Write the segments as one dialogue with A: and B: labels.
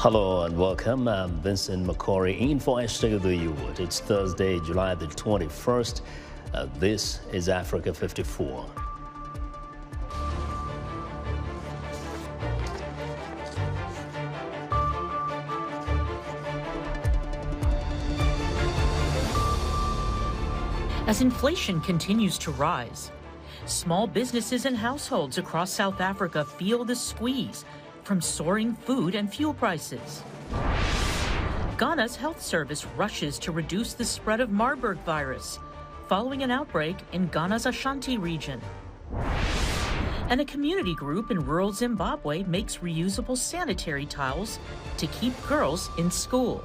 A: Hello and welcome. I'm Vincent McCory in for SWU. It's Thursday, July the 21st. This is Africa 54.
B: As inflation continues to rise, small businesses and households across South Africa feel the squeeze from soaring food and fuel prices. Ghana's health service rushes to reduce the spread of Marburg virus following an outbreak in Ghana's Ashanti region. And a community group in rural Zimbabwe makes reusable sanitary towels to keep girls in school.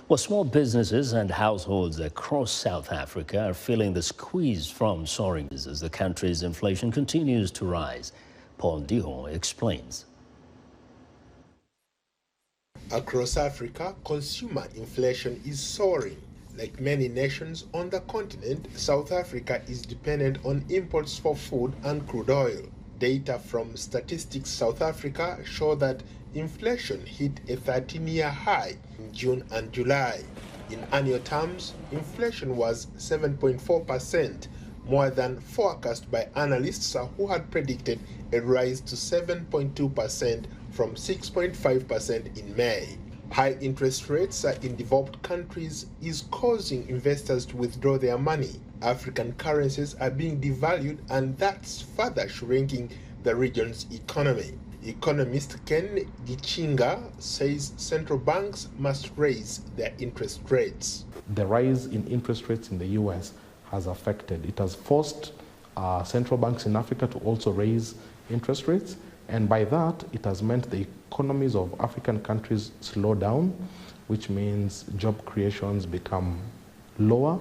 A: Well, small businesses and households across South Africa are feeling the squeeze from soaring as the country's inflation continues to rise. Paul Ndiho explains.
C: Across Africa, consumer inflation is soaring. Like many nations on the continent, South Africa is dependent on imports for food and crude oil. Data from Statistics South Africa show that inflation hit a 13-year high in June and July. In annual terms, inflation was 7.4%, more than forecast by analysts who had predicted a rise to 7.2% from 6.5% in May. High interest rates in developed countries is causing investors to withdraw their money. African currencies are being devalued, and that's further shrinking the region's economy. Economist Ken Gichinga says central banks must raise their interest rates.
D: The rise in interest rates in the US has affected. It has forced central banks in Africa to also raise interest rates, and by that it has meant the economies of African countries slow down, which means job creations become lower.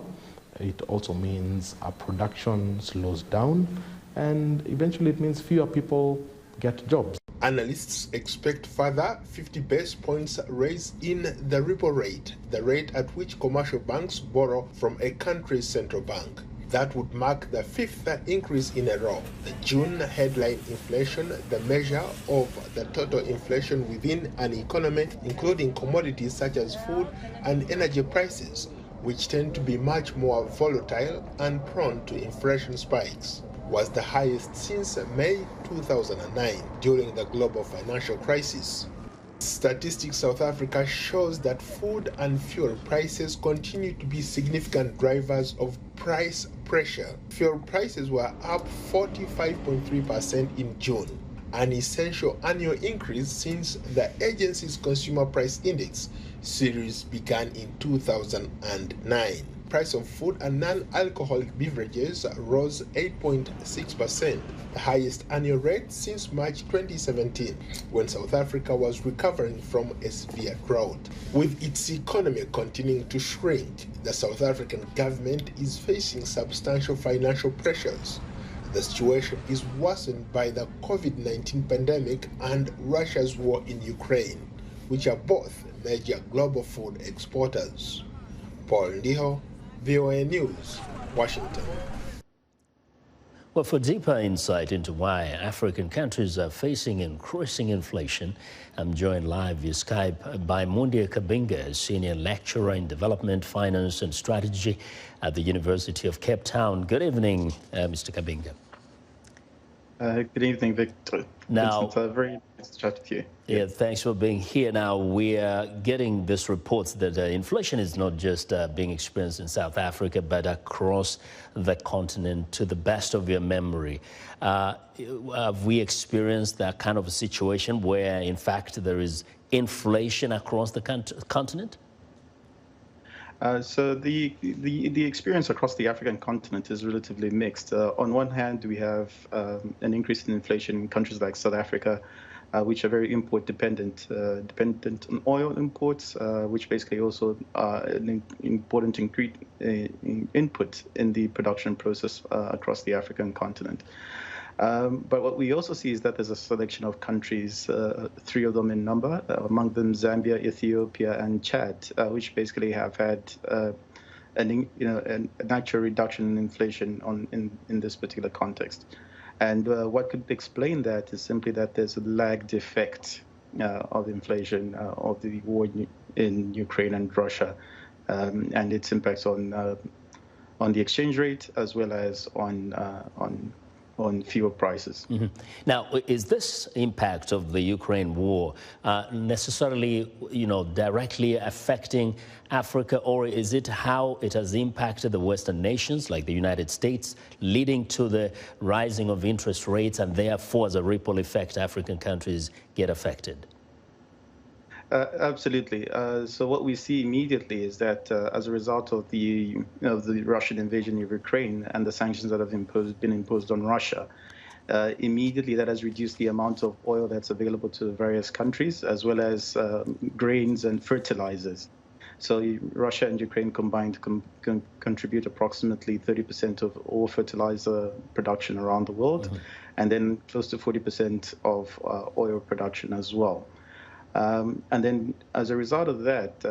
D: It also means production slows down, and eventually it means fewer people get jobs.
C: Analysts expect further 50 basis points raise in the repo rate, the rate at which commercial banks borrow from a country's central bank. That would mark the fifth increase in a row. The June headline inflation, the measure of the total inflation within an economy, including commodities such as food and energy prices, which tend to be much more volatile and prone to inflation spikes, was the highest since May 2009 during the global financial crisis. Statistics South Africa shows that food and fuel prices continue to be significant drivers of price pressure. Fuel prices were up 45.3% in June, an essential annual increase since the agency's Consumer Price Index series began in 2009. Price of food and non-alcoholic beverages rose 8.6%, the highest annual rate since March 2017, when South Africa was recovering from a severe drought. With its economy continuing to shrink, the South African government is facing substantial financial pressures. The situation is worsened by the COVID-19 pandemic and Russia's war in Ukraine, which are both major global food exporters. Paul Ndiho, VOA News, Washington.
A: Well, for deeper insight into why African countries are facing increasing inflation, I'm joined live via Skype by Mundia Kabinga, Senior Lecturer in Development, Finance and Strategy at the University of Cape Town. Good evening, Mr. Kabinga.
E: Good evening, Victor.
A: Now,
E: it's very nice to chat with you.
A: Yeah, thanks for being here. Now, we are getting this reports that inflation is not just being experienced in South Africa, but across the continent to the best of your memory. Have we experienced that kind of a situation where, in fact, there is inflation across the continent?
E: So the experience across the African continent is relatively mixed. On one hand, we have an increase in inflation in countries like South Africa, which are very import dependent on oil imports, which basically also are an important input in the production process across the African continent. But what we also see is that there's a selection of countries, 3 of them in number, among them Zambia, Ethiopia, and Chad, which basically have had an actual reduction in inflation in this particular context. And what could explain that is simply that there's a lagged effect of inflation of the war in Ukraine and Russia, and its impacts on the exchange rate as well as on fuel prices.
A: Mm-hmm. Now, is this impact of the Ukraine war necessarily, directly affecting Africa, or is it how it has impacted the Western nations like the United States, leading to the rising of interest rates, and therefore, as a ripple effect, African countries get affected?
E: Absolutely. So what we see immediately is that as a result of the Russian invasion of Ukraine and the sanctions that have been imposed on Russia, immediately that has reduced the amount of oil that's available to various countries, as well as grains and fertilizers. So Russia and Ukraine combined contribute approximately 30% of all fertilizer production around the world, and then close to 40% of oil production as well. And then as a result of that,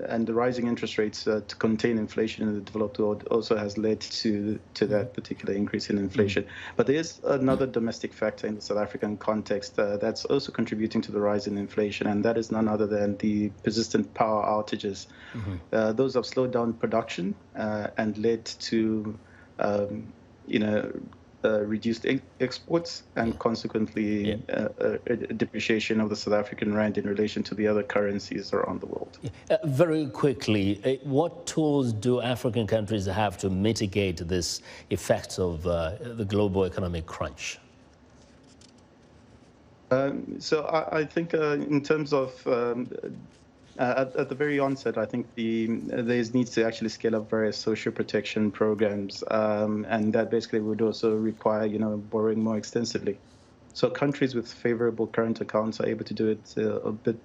E: and the rising interest rates to contain inflation in the developed world also has led to that particular increase in inflation. But there is another domestic factor in the South African context that's also contributing to the rise in inflation, and that is none other than the persistent power outages. Those have slowed down production and led to, reduced exports and consequently a depreciation of the South African rand in relation to the other currencies around the world.
A: Very quickly, what tools do African countries have to mitigate this effects of the global economic crunch?
E: So I think in terms of at the very onset, I think there needs to actually scale up various social protection programs, and that basically would also require, borrowing more extensively. So countries with favorable current accounts are able to do it a bit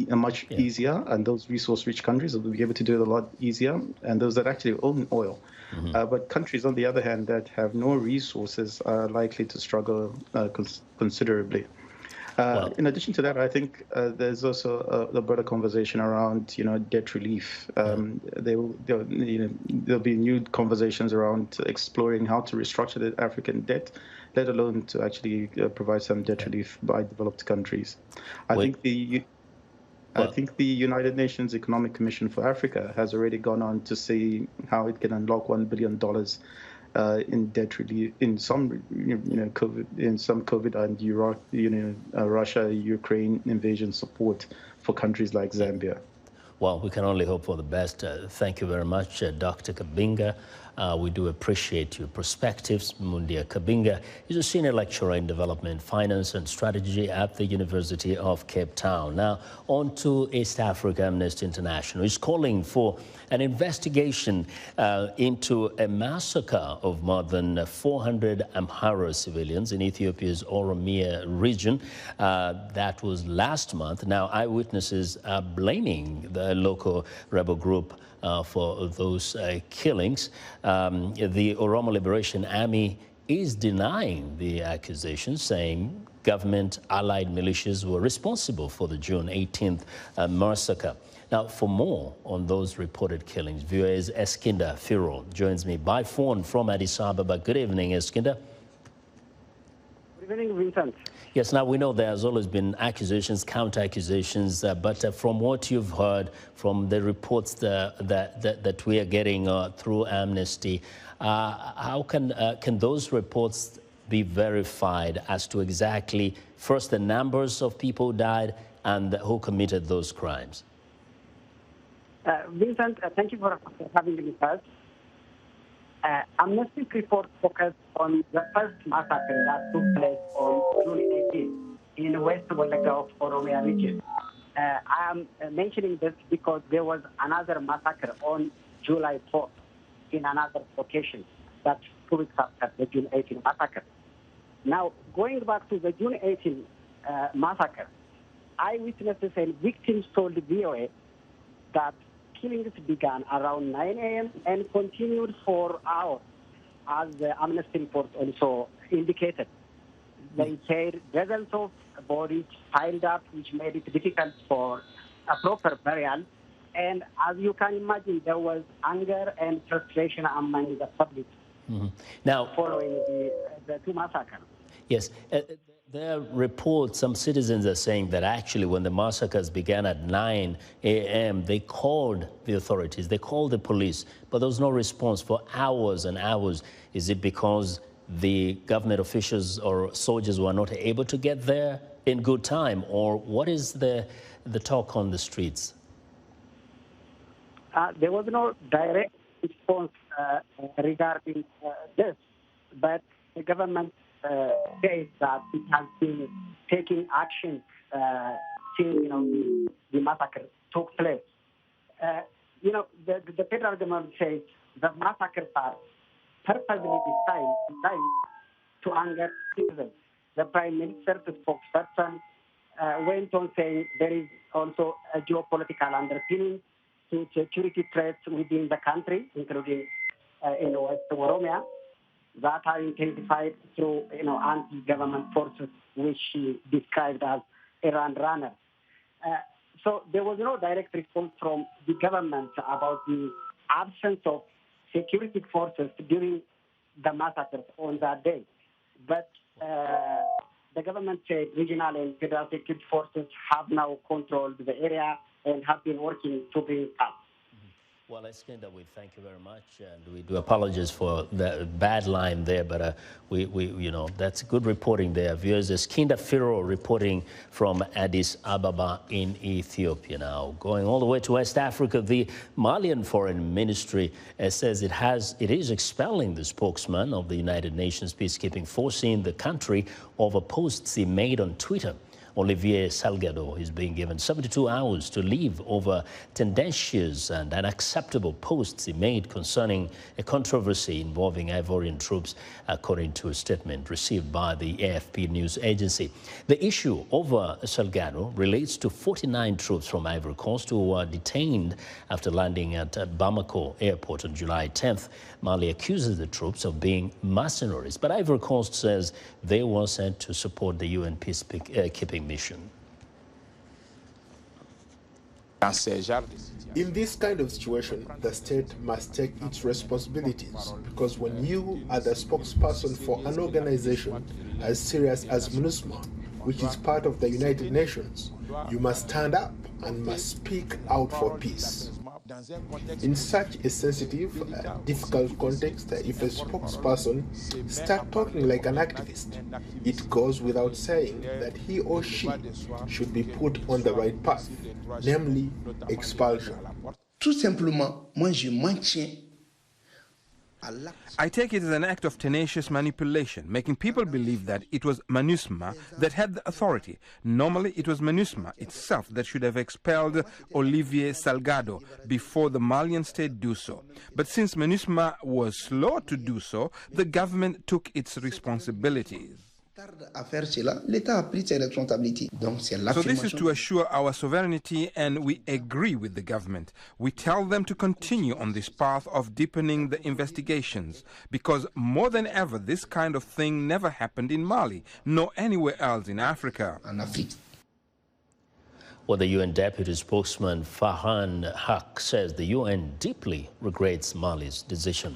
E: much easier, and those resource-rich countries will be able to do it a lot easier, and those that actually own oil. But countries, on the other hand, that have no resources are likely to struggle considerably. In addition to that, I think there's also a broader conversation around, debt relief. There'll be new conversations around exploring how to restructure the African debt, let alone to actually provide some debt relief by developed countries. I think the United Nations Economic Commission for Africa has already gone on to see how it can unlock $1 billion in debt relief in some, COVID and Russia-Ukraine invasion support for countries like Zambia.
A: Well, we can only hope for the best. Thank you very much, Dr. Kabinga. We do appreciate your perspectives. Mundia Kabinga is a senior lecturer in development, finance and strategy at the University of Cape Town. Now, on to East Africa. Amnesty International is calling for an investigation into a massacre of more than 400 Amhara civilians in Ethiopia's OROMO region. That was last month. Now, eyewitnesses are blaming the local rebel group for those killings. The OROMO Liberation Army is denying the accusation, saying government allied militias were responsible for the June 18th massacre. Now, for more on those reported killings, viewers Eskinda Firo joins me by phone from Addis Ababa. Good evening, Eskinda.
F: Good evening, Vincent.
A: Yes, now we know there's always been accusations, counter-accusations, but from what you've heard from the reports that we are getting through Amnesty, how can those reports be verified as to exactly, first, the numbers of people who died and who committed those crimes?
F: Vincent, thank you for having me first. Amnesty's report focused on the first massacre that took place on June 18 in West Wallacca of Oromia region. I am mentioning this because there was another massacre on July 4th in another location. That's 2 weeks after the June 18 massacre. Now, going back to the June 18 massacre, eyewitnesses and victims told the VOA that killings began around 9 a.m. and continued for hours as the Amnesty report also indicated. They said dozens of bodies piled up, which made it difficult for a proper burial. And as you can imagine, there was anger and frustration among the public
A: Now,
F: following the two massacres.
A: yes, there are reports, some citizens are saying that actually when the massacres began at 9 a.m., they called the authorities, they called the police, but there was no response for hours and hours. Is it because the government officials or soldiers were not able to get there in good time, or what is the talk on the streets?
F: There was no direct response regarding this, but the government says that it has been taking action since the massacre took place. The federal government says the massacres are purposely designed to anger citizens. The Prime Minister's spokesperson went on saying there is also a geopolitical underpinning to security threats within the country, including in West Oromia, that are intensified through anti-government forces, which she described as Iran runners. So there was no direct response from the government about the absence of security forces during the massacres on that day. But the government said regional and federal security forces have now controlled the area and have been working to bring calm.
A: Well, Eskinder, we thank you very much, and we do apologize for the bad line there, but that's good reporting there. Viewers, Eskinder Firo reporting from Addis Ababa in Ethiopia. Now, going all the way to West Africa, the Malian Foreign Ministry says it is expelling the spokesman of the United Nations peacekeeping force in the country over posts he made on Twitter. Olivier Salgado is being given 72 hours to leave over tendentious and unacceptable posts he made concerning a controversy involving Ivorian troops, according to a statement received by the AFP news agency. The issue over Salgado relates to 49 troops from Ivory Coast who were detained after landing at Bamako airport on July 10th. Mali accuses the troops of being mercenaries, but Ivory Coast says they were sent to support the UN peacekeeping mission.
C: In this kind of situation, the state must take its responsibilities, because when you are the spokesperson for an organization as serious as MINUSMA, which is part of the United Nations, you must stand up and must speak out for peace. In such a sensitive, difficult context, if a spokesperson starts talking like an activist, it goes without saying that he or she should be put on the right path, namely expulsion.
G: Tout simplement, moi je maintiens.
H: I take it as an act of tenacious manipulation, making people believe that it was MINUSMA that had the authority. Normally, it was MINUSMA itself that should have expelled Olivier Salgado before the Malian state do so. But since MINUSMA was slow to do so, the government took its responsibilities.
G: So
H: this is to assure our sovereignty, and we agree with the government. We tell them to continue on this path of deepening the investigations, because more than ever this kind of thing never happened in Mali, nor anywhere else in Africa.
A: Well, the UN Deputy Spokesman Farhan Haq says the UN deeply regrets Mali's decision.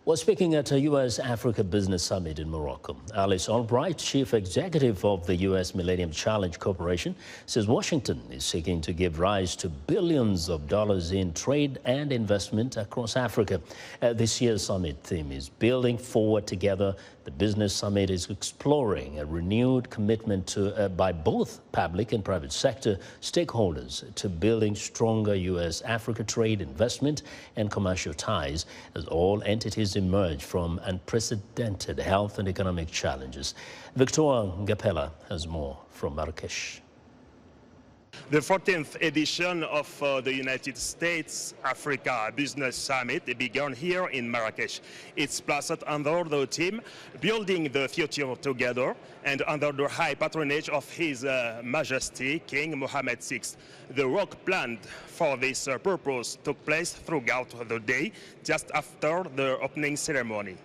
A: Well, speaking at a U.S.-Africa Business Summit in Morocco, Alice Albright, Chief Executive of the U.S. Millennium Challenge Corporation, says Washington is seeking to give rise to billions of dollars in trade and investment across Africa. This year's summit theme is Building Forward Together. The business summit is exploring a renewed commitment by both public and private sector stakeholders to building stronger U.S.-Africa trade, investment, and commercial ties as all entities emerge from unprecedented health and economic challenges. Victoria Ngapela has more from Marrakesh.
I: The 14th edition of the United States Africa Business Summit began here in Marrakesh. It's placed under the theme Building the Future Together and under the high patronage of His Majesty King Mohammed VI. The work planned for this purpose took place throughout the day just after the opening ceremony.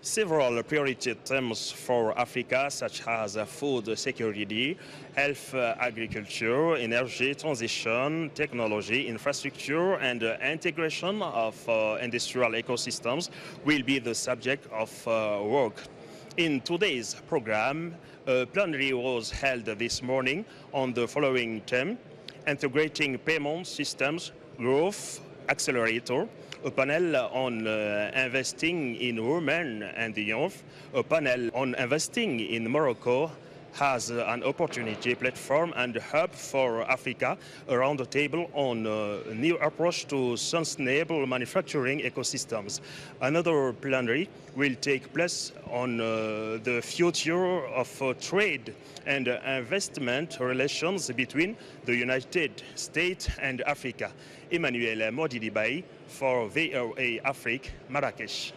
I: Several priority themes for Africa, such as food security, health, agriculture, energy transition, technology, infrastructure, and integration of industrial ecosystems, will be the subject of work. In today's program, a plenary was held this morning on the following theme: integrating payment systems, growth, accelerator, a panel on investing in women and youth, a panel on investing in Morocco has an opportunity platform and hub for Africa, around the table on a new approach to sustainable manufacturing ecosystems. Another plenary will take place on the future of trade and investment relations between the United States and Africa. Emmanuel Modidibai for VOA Afrique, Marrakesh.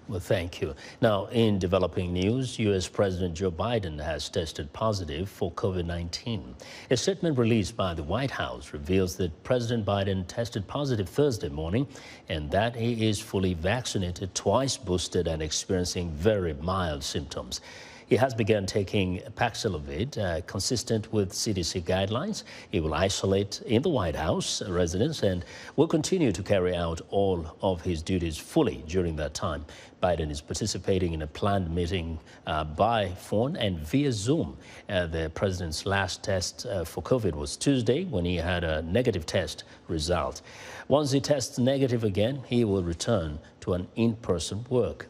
A: Well, thank you. Now, in developing news, U.S. President Joe Biden has tested positive for COVID-19. A statement released by the White House reveals that President Biden tested positive Thursday morning and that he is fully vaccinated, twice boosted, and experiencing very mild symptoms. He has begun taking Paxlovid, consistent with CDC guidelines. He will isolate in the White House residence and will continue to carry out all of his duties fully during that time. Biden is participating in a planned meeting by phone and via Zoom. The president's last test for COVID was Tuesday, when he had a negative test result. Once he tests negative again, he will return to an in-person work.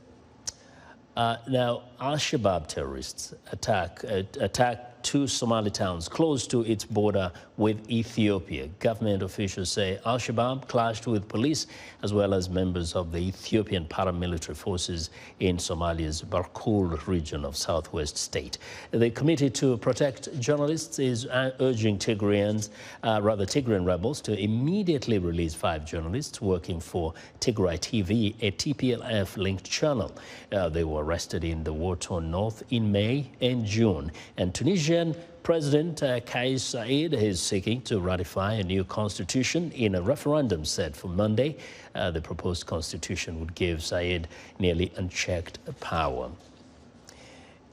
A: Now, Al-Shabaab terrorists attacked two Somali towns close to its border with Ethiopia. Government officials say Al-Shabaab clashed with police as well as members of the Ethiopian paramilitary forces in Somalia's Barkul region of southwest state. The Committee to Protect Journalists is urging Tigrayan rebels to immediately release 5 journalists working for Tigray TV, a TPLF-linked channel. They were arrested in the war-torn north in May and June. And Tunisian President Kais Saied is seeking to ratify a new constitution in a referendum set for Monday. The proposed constitution would give Saied nearly unchecked power.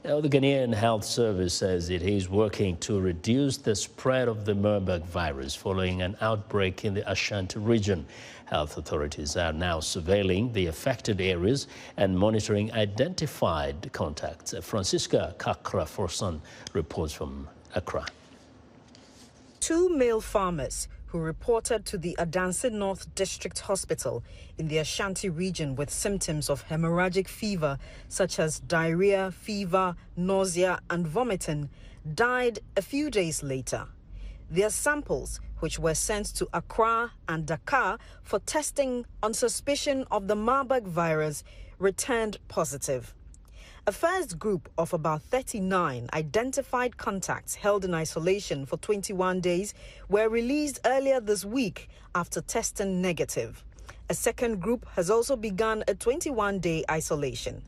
A: Now, the Ghanaian Health Service says it is working to reduce the spread of the Marburg virus following an outbreak in the Ashanti region. Health authorities are now surveilling the affected areas and monitoring identified contacts. Francisca Kakra-Forson reports from Accra.
J: 2 male farmers who reported to the Adansi North District Hospital in the Ashanti region with symptoms of hemorrhagic fever such as diarrhea, fever, nausea and vomiting died a few days later. Their samples, which were sent to Accra and Dakar for testing on suspicion of the Marburg virus, returned positive. A first group of about 39 identified contacts held in isolation for 21 days were released earlier this week after testing negative. A second group has also begun a 21-day isolation.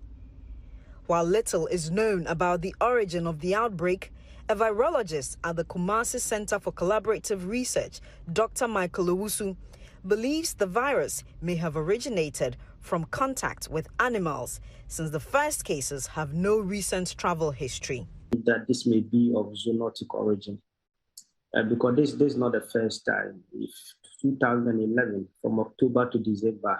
J: While little is known about the origin of the outbreak, a virologist at the Kumasi Center for Collaborative Research, Dr. Michael Owusu, believes the virus may have originated from contact with animals, since the first cases have no recent travel history.
K: That this may be of zoonotic origin, because this is not the first time. If 2011, from October to December,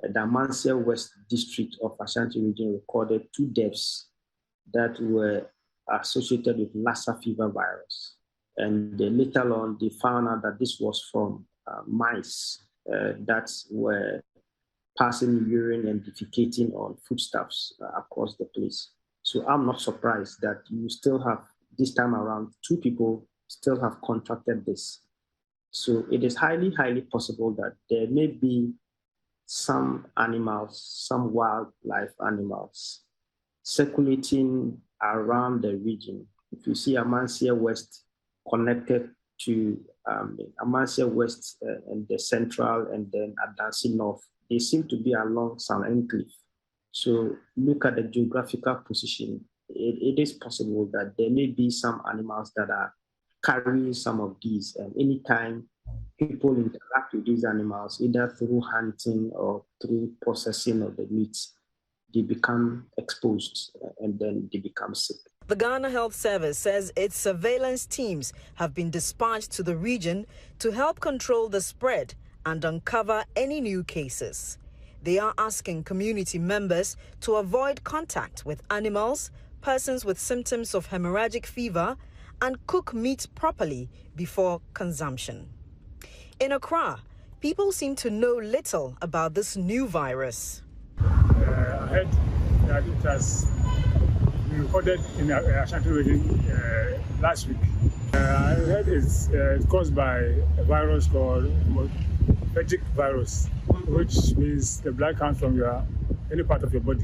K: the Amansia West District of Ashanti region recorded 2 deaths that were associated with Lassa fever virus. And later on, they found out that this was from mice that were passing urine and defecating on foodstuffs across the place. So I'm not surprised that you still have, this time around, 2 people still have contracted this. So it is highly, highly possible that there may be some animals, some wildlife animals, circulating around the region. If you see Amansia West connected to Amasia West and the Central and then Adansi North. They seem to be along some enclave. So look at the geographical position. It is possible that there may be some animals that are carrying some of these. And anytime people interact with these animals, either through hunting or through processing of the meats, they become exposed and then they become sick.
J: The Ghana Health Service says its surveillance teams have been dispatched to the region to help control the spread and uncover any new cases. They are asking community members to avoid contact with animals, persons with symptoms of hemorrhagic fever, and cook meat properly before consumption. In Accra, people seem to know little about this new virus.
L: I heard that it has been recorded in the Ashanti region last week. I heard it's caused by a virus called hemorrhagic virus, which means the blood comes from any part of your body.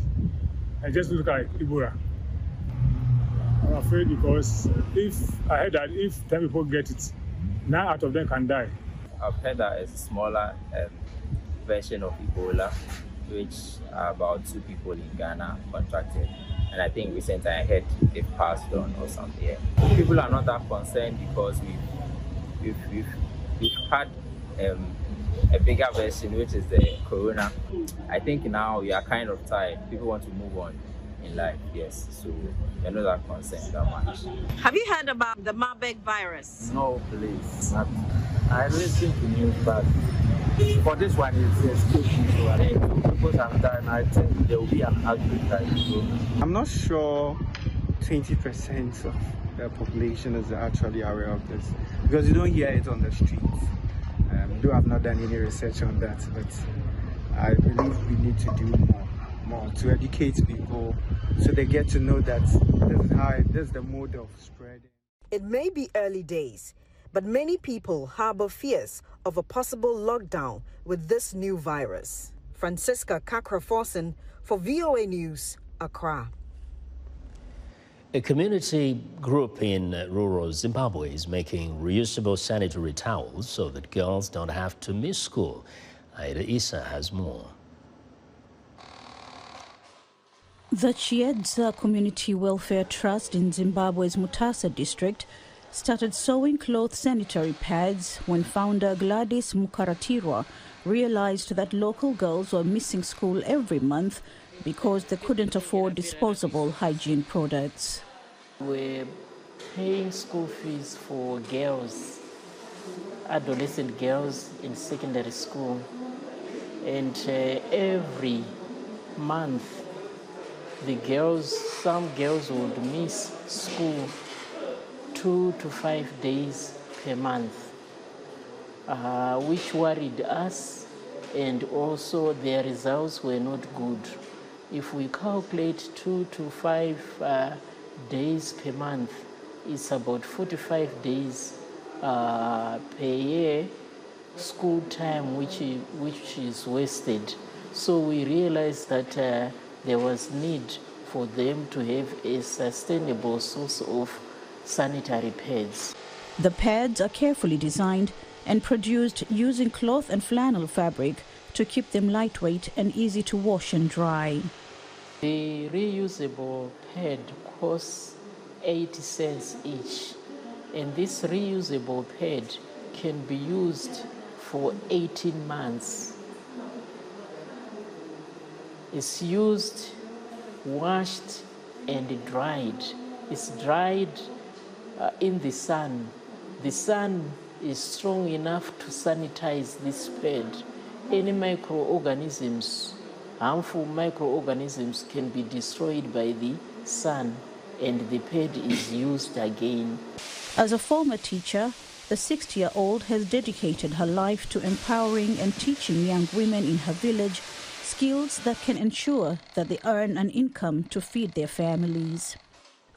L: I just look like Ebola. I'm afraid because I heard that if 10 people get it, 9 out of them can die.
M: I've heard that it's a smaller version of Ebola, which about 2 people in Ghana contracted. And I think recently I heard they've passed on or something. People are not that concerned because we've had a bigger version, which is the corona. I think now we are kind of tired. People want to move on in life, yes. So we're not that concerned that much.
J: Have you heard about the Marburg virus?
N: No, please. I listen to news, but for this one, it's escaping. So I think people have died, and I think there will be an outbreak. So
O: I'm not sure 20% of the population is actually aware of this because you don't hear it on the streets. Though I've not done any research on that, but I believe we need to do more to educate people so they get to know that this is the mode of spreading.
J: It may be early days, but many people harbor fears of a possible lockdown with this new virus. Francisca Kakra-Forson for VOA News, Accra.
A: A community group in rural Zimbabwe is making reusable sanitary towels so that girls don't have to miss school. Aida Issa has more.
P: The Chiedza Community Welfare Trust in Zimbabwe's Mutasa district started sewing cloth sanitary pads when founder Gladys Mukaratirwa realized that local girls were missing school every month because they couldn't afford disposable hygiene products.
Q: We're paying school fees for girls, adolescent girls in secondary school, and every month some girls would miss school 2 to 5 days per month, which worried us, and also their results were not good. If we calculate 2 to 5 days per month, it's about 45 days per year school time which is wasted. So we realized that there was need for them to have a sustainable source of sanitary pads.
P: The pads are carefully designed and produced using cloth and flannel fabric to keep them lightweight and easy to wash and dry.
Q: The reusable pad costs 80 cents each, and this reusable pad can be used for 18 months. It's used, washed, and dried. It's dried in the sun. The sun is strong enough to sanitize this pad. Any microorganisms, harmful microorganisms, can be destroyed by the sun, and the pad is used again.
P: As a former teacher, the 60-year-old has dedicated her life to empowering and teaching young women in her village skills that can ensure that they earn an income to feed their families.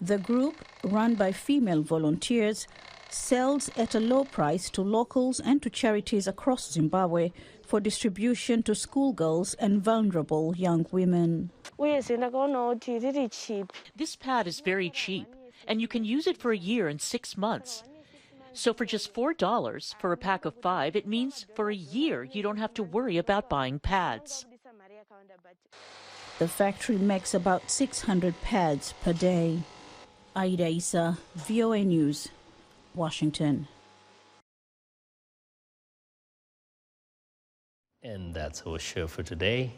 P: The group, run by female volunteers, sells at a low price to locals and to charities across Zimbabwe for distribution to schoolgirls and vulnerable young women.
B: This pad is very cheap, and you can use it for a year and 6 months. So for just $4 for a pack of 5, it means for a year you don't have to worry about buying pads.
P: The factory makes about 600 pads per day. Aida Issa, VOA News, Washington.
A: And that's our show for today.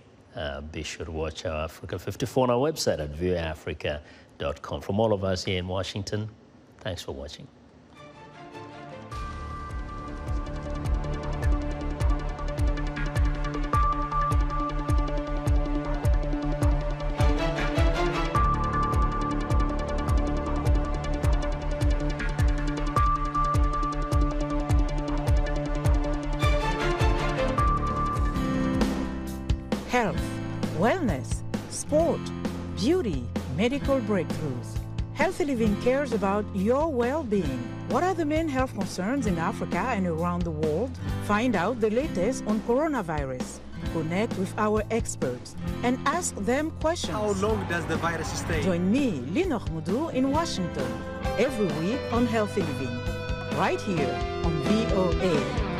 A: Be sure to watch our Africa 54 on our website at voaafrica.com. From all of us here in Washington, thanks for watching.
R: Health, wellness, sport, beauty, medical breakthroughs. Healthy Living cares about your well-being. What are the main health concerns in Africa and around the world? Find out the latest on coronavirus. Connect with our experts and ask them questions.
S: How long does the virus stay?
R: Join me, Linoch Mudu, in Washington every week on Healthy Living, right here on VOA.